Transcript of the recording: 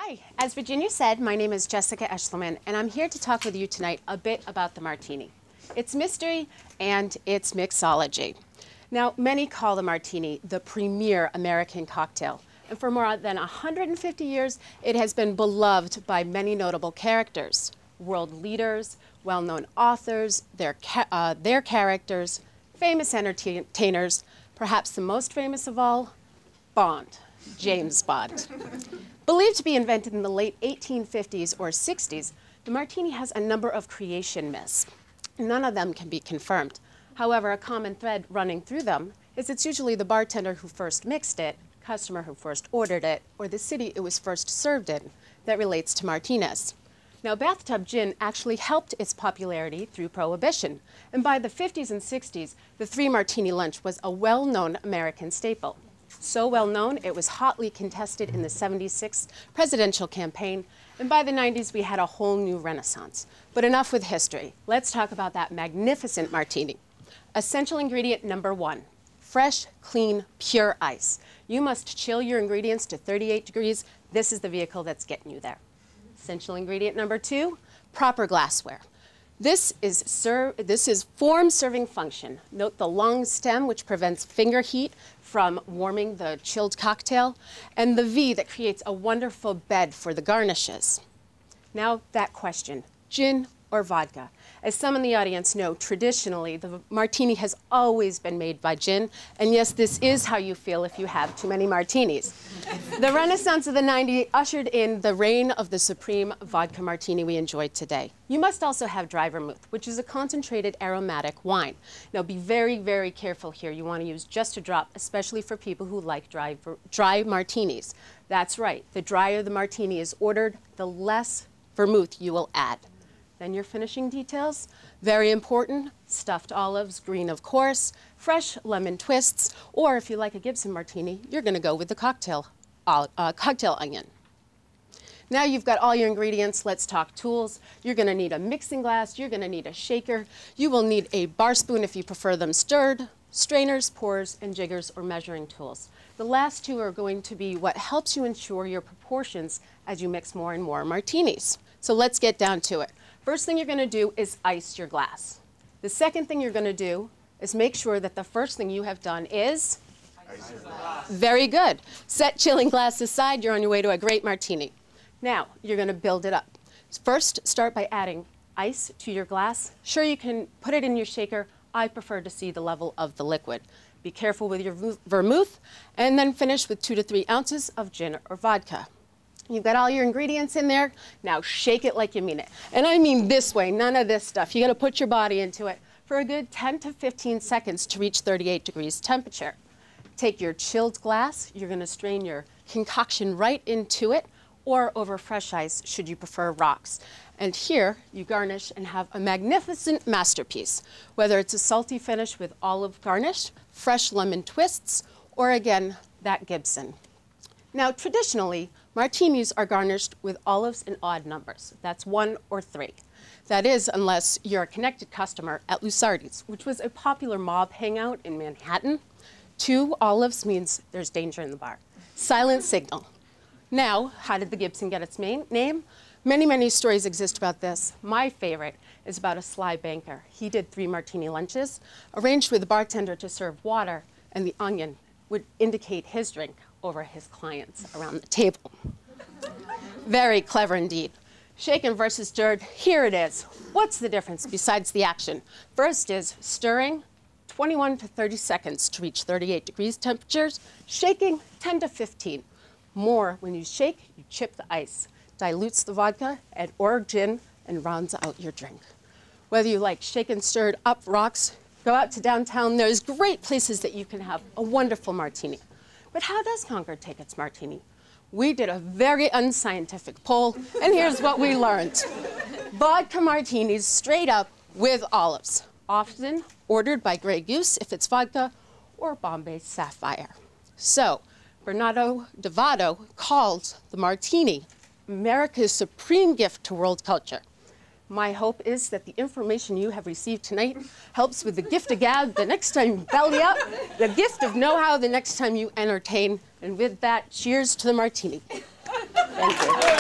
Hi, as Virginia said, my name is Jessica Eshleman, and I'm here to talk with you tonight a bit about the Martini, its mystery, and its mixology. Now, many call the Martini the premier American cocktail, and for more than 150 years, it has been beloved by many notable characters, world leaders, well-known authors, their characters, famous entertainers, perhaps the most famous of all, Bond, James Bond. Believed to be invented in the late 1850s or 60s, the Martini has a number of creation myths. None of them can be confirmed. However, a common thread running through them is it's usually the bartender who first mixed it, customer who first ordered it, or the city it was first served in that relates to Martinez. Now, bathtub gin actually helped its popularity through Prohibition, and by the 50s and 60s, the three martini lunch was a well-known American staple. So well known, it was hotly contested in the '76 presidential campaign, and by the '90s, we had a whole new renaissance. But enough with history. Let's talk about that magnificent martini. Essential ingredient number 1, fresh, clean, pure ice. You must chill your ingredients to 38 degrees. This is the vehicle that's getting you there. Essential ingredient number 2, proper glassware. This is form serving function. Note the long stem, which prevents finger heat from warming the chilled cocktail, and the V that creates a wonderful bed for the garnishes. Now that question, gin or vodka? As some in the audience know, traditionally, the Martini has always been made by gin, and yes, this is how you feel if you have too many martinis. The Renaissance of the '90s ushered in the reign of the supreme vodka Martini we enjoy today. You must also have dry vermouth, which is a concentrated aromatic wine. Now be very, very careful here. You want to use just a drop, especially for people who like dry martinis. That's right, the drier the martini is ordered, the less vermouth you will add. Then your finishing details, very important, stuffed olives, green of course, fresh lemon twists, or if you like a Gibson Martini, you're going to go with the cocktail onion. Now you've got all your ingredients, let's talk tools. You're going to need a mixing glass, you're going to need a shaker, you will need a bar spoon if you prefer them stirred, strainers, pours, and jiggers or measuring tools. The last two are going to be what helps you ensure your proportions as you mix more and more martinis. So let's get down to it. First thing you're going to do is ice your glass. The second thing you're going to do is make sure that the first thing you have done is ice your glass. Very good. Set chilling glass aside. You're on your way to a great martini. Now, you're going to build it up. First, start by adding ice to your glass. Sure, you can put it in your shaker. I prefer to see the level of the liquid. Be careful with your vermouth, and then finish with 2 to 3 ounces of gin or vodka. You've got all your ingredients in there. Now shake it like you mean it. And I mean this way, none of this stuff. You got to put your body into it for a good 10 to 15 seconds to reach 38 degrees temperature. Take your chilled glass. You're going to strain your concoction right into it, or over fresh ice should you prefer rocks. And here you garnish and have a magnificent masterpiece, whether it's a salty finish with olive garnish, fresh lemon twists, or again, that Gibson. Now traditionally, martinis are garnished with olives in odd numbers. That's 1 or 3. That is, unless you're a connected customer at Lusardi's, which was a popular mob hangout in Manhattan. 2 olives means there's danger in the bar. Silent signal. Now, how did the Gibson get its name? Many, many stories exist about this. My favorite is about a sly banker. He did 3 martini lunches, arranged with the bartender to serve water, and the onion would indicate his drink over his clients around the table. Very clever indeed. Shaken versus stirred, here it is. What's the difference besides the action? First is stirring, 21 to 30 seconds to reach 38 degrees temperatures. Shaking, 10 to 15. More, when you shake, you chip the ice. Dilutes the vodka or gin and rounds out your drink. Whether you like shaken, stirred, up rocks, go out to downtown, there's great places that you can have a wonderful martini. But how does Concord take its martini? We did a very unscientific poll, and here's what we learned. Vodka martinis straight up with olives, often ordered by Grey Goose if it's vodka, or Bombay Sapphire. So, Bernardo Devado called the martini America's supreme gift to world culture. My hope is that the information you have received tonight helps with the gift of gab the next time you belly up, the gift of know-how the next time you entertain, and with that, cheers to the martini. Thank you.